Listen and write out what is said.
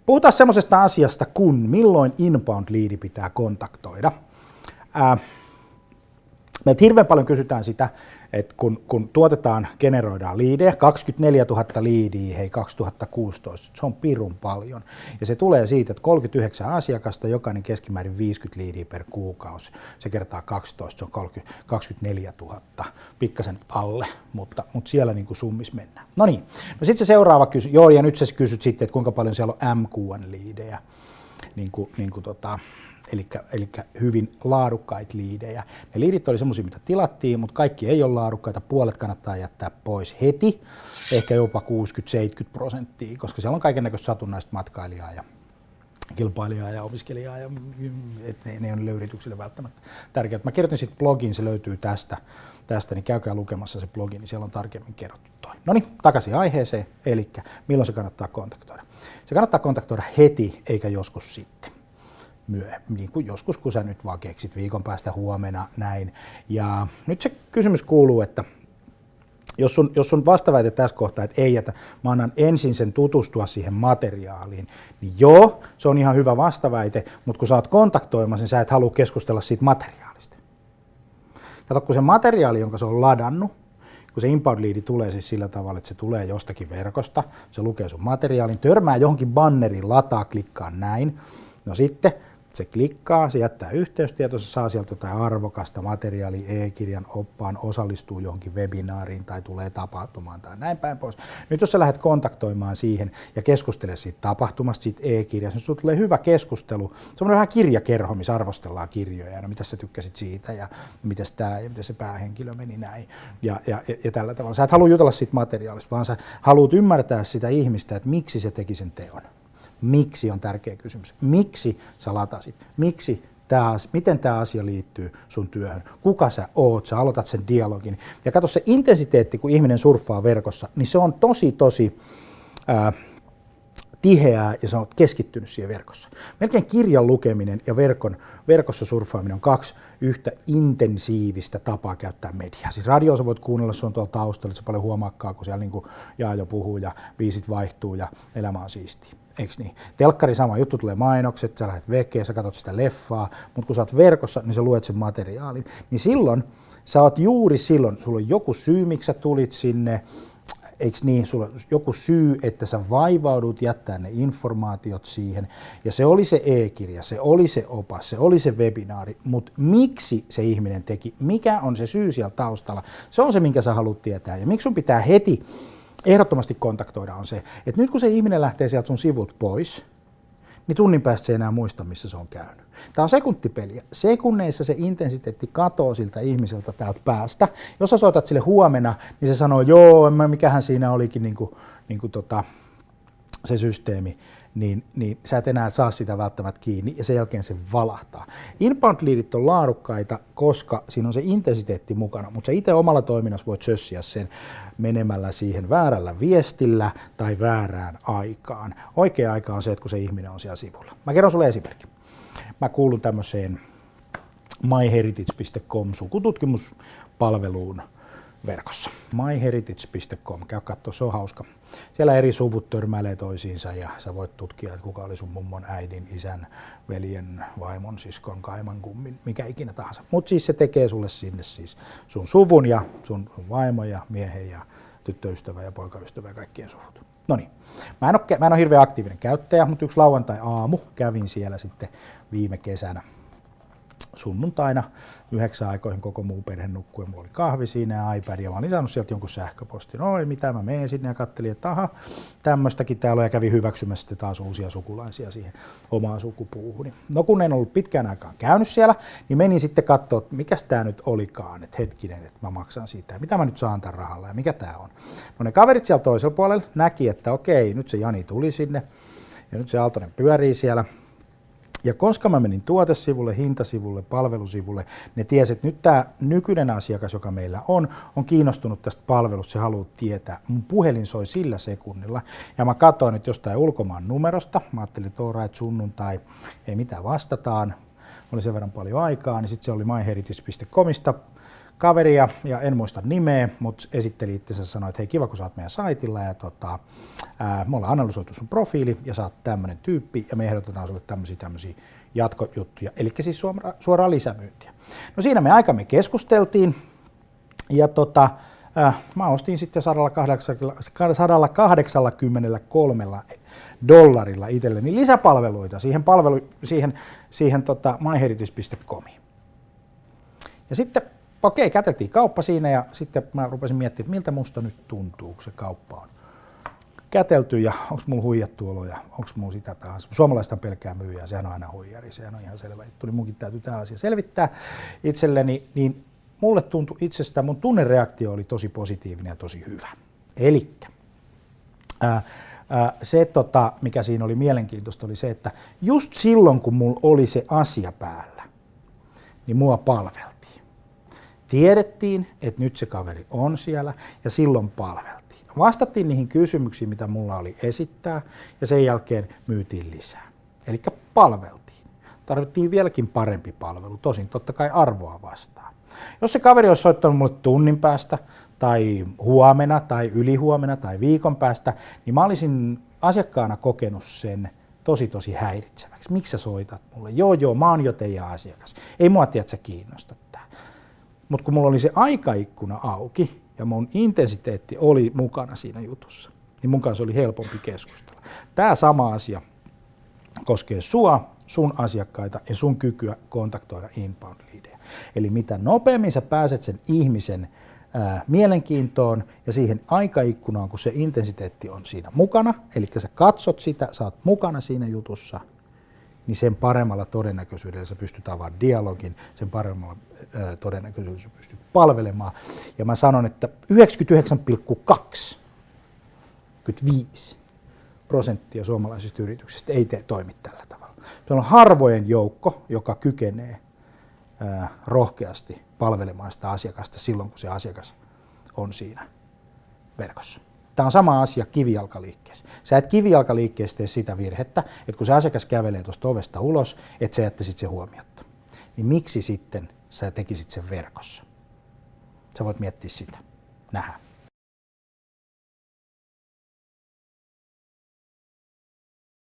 Puhutaan semmoisesta asiasta kuin milloin inbound-liidi pitää kontaktoida. Meiltä hirveän paljon kysytään sitä, että kun generoidaan liidejä, 24 000 liidiä, hei 2016, se on pirun paljon. Ja se tulee siitä, että 39 asiakasta, jokainen keskimäärin 50 liidiä per kuukausi. Se kertaa 12, se on 24 000, pikkasen alle, mutta siellä niin kuin summis mennään. No niin, no sitten se seuraava kysymys, ja nyt sä kysyt sitten, että kuinka paljon siellä on MQN-liidejä, eli hyvin laadukkaita liidejä. Ne liidit oli semmoisia, mitä tilattiin, mutta kaikki ei ole laadukkaita. Puolet kannattaa jättää pois heti, ehkä jopa 60-70%, koska siellä on kaikennäköistä satunnaista matkailijaa ja kilpailijaa ja opiskelijaa, ja ne on yrityksille välttämättä tärkeää. Mä kirjoitin sitten blogin, se löytyy tästä, niin käykää lukemassa se blogi, niin siellä on tarkemmin kerrottu toi. No niin, takaisin aiheeseen, eli milloin se kannattaa kontaktoida. Se kannattaa kontaktoida heti, eikä joskus sitten. Niin kuin joskus, kun sä nyt vaan keksit viikon päästä huomenna näin. Ja nyt se kysymys kuuluu, että jos sun vastaväite tässä kohtaa, että ei, että mä annan ensin sen tutustua siihen materiaaliin, niin joo, se on ihan hyvä vastaväite, mutta kun sä oot kontaktoimassa, niin sä et halua keskustella siitä materiaalista. Kato, kun se materiaali, jonka se on ladannut, kun se inbound-liidi tulee siis sillä tavalla, että se tulee jostakin verkosta, se lukee sun materiaalin, törmää johonkin banneriin, lataa, klikkaa näin, no sitten se klikkaa, se jättää yhteystietonsa, saa sieltä jotain arvokasta materiaalia, e-kirjan, oppaan, osallistuu johonkin webinaariin tai tulee tapahtumaan tai näin päin pois. Nyt jos sä lähdet kontaktoimaan siihen ja keskustele siitä tapahtumasta, siitä e-kirjasta, niin sulla tulee hyvä keskustelu. Se on vähän kirjakerho, missä arvostellaan kirjoja, no mitä sä tykkäsit siitä ja miten se päähenkilö meni näin ja tällä tavalla. Sä et halua jutella siitä materiaalista, vaan sä haluat ymmärtää sitä ihmistä, että miksi se teki sen teon. Miksi on tärkeä kysymys. Miksi sä latasit? Miten tämä asia liittyy sun työhön? Kuka sä oot? Sä aloitat sen dialogin. Ja katso se intensiteetti, kun ihminen surffaa verkossa, niin se on tosi tiheää ja se on keskittynyt siihen verkossa. Melkein kirjan lukeminen ja verkossa surffaaminen on kaksi yhtä intensiivistä tapaa käyttää mediaa. Siis radioa sä voit kuunnella, se on tuolla taustalla, että se paljon huomaakkaa, kun siellä niin kuin Jaajo puhuu ja biisit vaihtuu ja elämä on siistiä. Eiks niin? Telkkari sama juttu, tulee mainokset, sä lähdet vekeen, sä katsot sitä leffaa, mutta kun sä oot verkossa, niin sä luet sen materiaalin. Niin silloin, sä oot juuri silloin, sulla on joku syy, miksi sä tulit sinne, eikö niin, sulla on joku syy, että sä vaivaudut jättää ne informaatiot siihen, ja se oli se e-kirja, se oli se opas, se oli se webinaari, mutta miksi se ihminen teki, mikä on se syy siellä taustalla, se on se, minkä sä haluat tietää, ja miksi sun pitää heti ehdottomasti kontaktoida on se, että nyt kun se ihminen lähtee sieltä sun sivut pois, niin tunnin päästä se ei enää muista, missä se on käynyt. Tämä on sekuntipeliä. Sekunneissa se intensiteetti katoo siltä ihmiseltä täältä päästä. Jos sä soitat sille huomenna, niin se sanoo, joo, mikähän siinä olikin se systeemi, niin sä et enää saa sitä välttämättä kiinni ja sen jälkeen se valahtaa. Inbound-liidit on laadukkaita, koska siinä on se intensiteetti mukana, mutta sä itse omalla toiminnassa voit sössiä sen menemällä siihen väärällä viestillä tai väärään aikaan. Oikea aika on se, että kun se ihminen on siellä sivulla. Mä kerron sulle esimerkki. Mä kuulun tämmöiseen myheritage.com sukututkimuspalveluun verkossa. myheritage.com, käy katsoa, se on hauska. Siellä eri suvut törmäilee toisiinsa ja sä voit tutkia, että kuka oli sun mummon, äidin, isän, veljen, vaimon, siskon, kaiman, kummin, mikä ikinä tahansa. Mutta siis se tekee sulle sinne siis sun suvun ja sun vaimo ja miehen ja tyttöystävä ja poikaystävä ja kaikkien suvut. Noniin, mä en ole hirveän aktiivinen käyttäjä, mutta yksi lauantai-aamu kävin siellä sitten viime kesänä. Sunnuntaina 9 aikoihin koko muu perhe nukkui, mulla oli kahvi siinä ja iPad ja mä olin saanut sieltä jonkun sähköpostin. Oi mitä, mä menen sinne ja kattelin, että aha, tämmöistäkin täällä on ja kävin hyväksymässä sitten taas uusia sukulaisia siihen omaan sukupuuhun. No kun en ollut pitkään aikaan käynyt siellä, niin menin sitten katsoa, että mikäs tää nyt olikaan, että hetkinen, että mä maksan siitä ja mitä mä nyt saan tämän rahalla ja mikä tää on. No ne kaverit siellä toisella puolella näki, että okei, nyt se Jani tuli sinne ja nyt se Aaltonen pyörii siellä. Ja koska mä menin tuotesivulle, hintasivulle, palvelusivulle, ne tiesi, että nyt tämä nykyinen asiakas, joka meillä on kiinnostunut tästä palvelusta, se haluaa tietää. Mun puhelin soi sillä sekunnilla ja mä katsoin, että jostain ulkomaan numerosta, mä ajattelin, että alright, sunnuntai, ei mitään vastataan, oli sen verran paljon aikaa, niin sitten se oli myheritage.comista kaveria, ja en muista nimeä, mutta esitteli itsensä, sanoi, että hei, kiva kun sä oot meidän saitilla, ja me ollaan analysoitu sun profiili, ja sä oot tämmönen tyyppi, ja me ehdotetaan sulle tämmöisiä jatkojuttuja, eli siis suoraan lisämyyntiä. No siinä me aikamme keskusteltiin, ja mä ostin sitten $183 itselleni lisäpalveluita siihen myheritage.comiin. Ja sitten, käteltiin kauppa siinä ja sitten mä rupesin miettimään, että miltä musta nyt tuntuu, kun se kauppa on kätelty ja onko mulla huijattu olo ja onko mulla sitä tahansa. Suomalaista pelkää myyjää, sehän on aina huijari, sehän on ihan selvä juttu, niin munkin täytyy tämä asia selvittää itselleni, niin mulle tuntui itsestään, mun tunnereaktio oli tosi positiivinen ja tosi hyvä. Elikkä se, mikä siinä oli mielenkiintoista, oli se, että just silloin, kun mulla oli se asia päällä, niin mua palveltiin. Tiedettiin, että nyt se kaveri on siellä ja silloin palveltiin. Vastattiin niihin kysymyksiin, mitä mulla oli esittää ja sen jälkeen myytiin lisää. Eli palveltiin. Tarvittiin vieläkin parempi palvelu, tosin totta kai arvoa vastaan. Jos se kaveri olisi soittanut mulle tunnin päästä tai huomenna tai ylihuomenna tai viikon päästä, niin mä olisin asiakkaana kokenut sen tosi häiritseväksi. Miksi sä soitat mulle? Joo, mä oon jo teidän asiakas. Ei mua tiedä, että sä kiinnostat tää. Mutta kun mulla oli se aikaikkuna auki ja mun intensiteetti oli mukana siinä jutussa, niin mun kanssa oli helpompi keskustella. Tää sama asia koskee sua, sun asiakkaita ja sun kykyä kontaktoida inbound-liidejä. Eli mitä nopeammin sä pääset sen ihmisen mielenkiintoon ja siihen aikaikkunaan, kun se intensiteetti on siinä mukana, eli sä katsot sitä, sä oot mukana siinä jutussa, niin sen paremmalla todennäköisyydellä sä pystyt avaamaan dialogin, sen paremmalla todennäköisyydellä sä pystyt palvelemaan. Ja mä sanon, että 99,25% suomalaisista yrityksistä ei toimi tällä tavalla. Se on harvojen joukko, joka kykenee rohkeasti palvelemaan sitä asiakasta silloin, kun se asiakas on siinä verkossa. Tämä on sama asia kivijalkaliikkeessä. Sä et kivijalkaliikkeessä tee sitä virhettä, että kun se asiakas kävelee tuosta ovesta ulos, että sä jättäisit sen huomiotta. Niin miksi sitten sä tekisit sen verkossa? Sä voit miettiä sitä. Nähdään.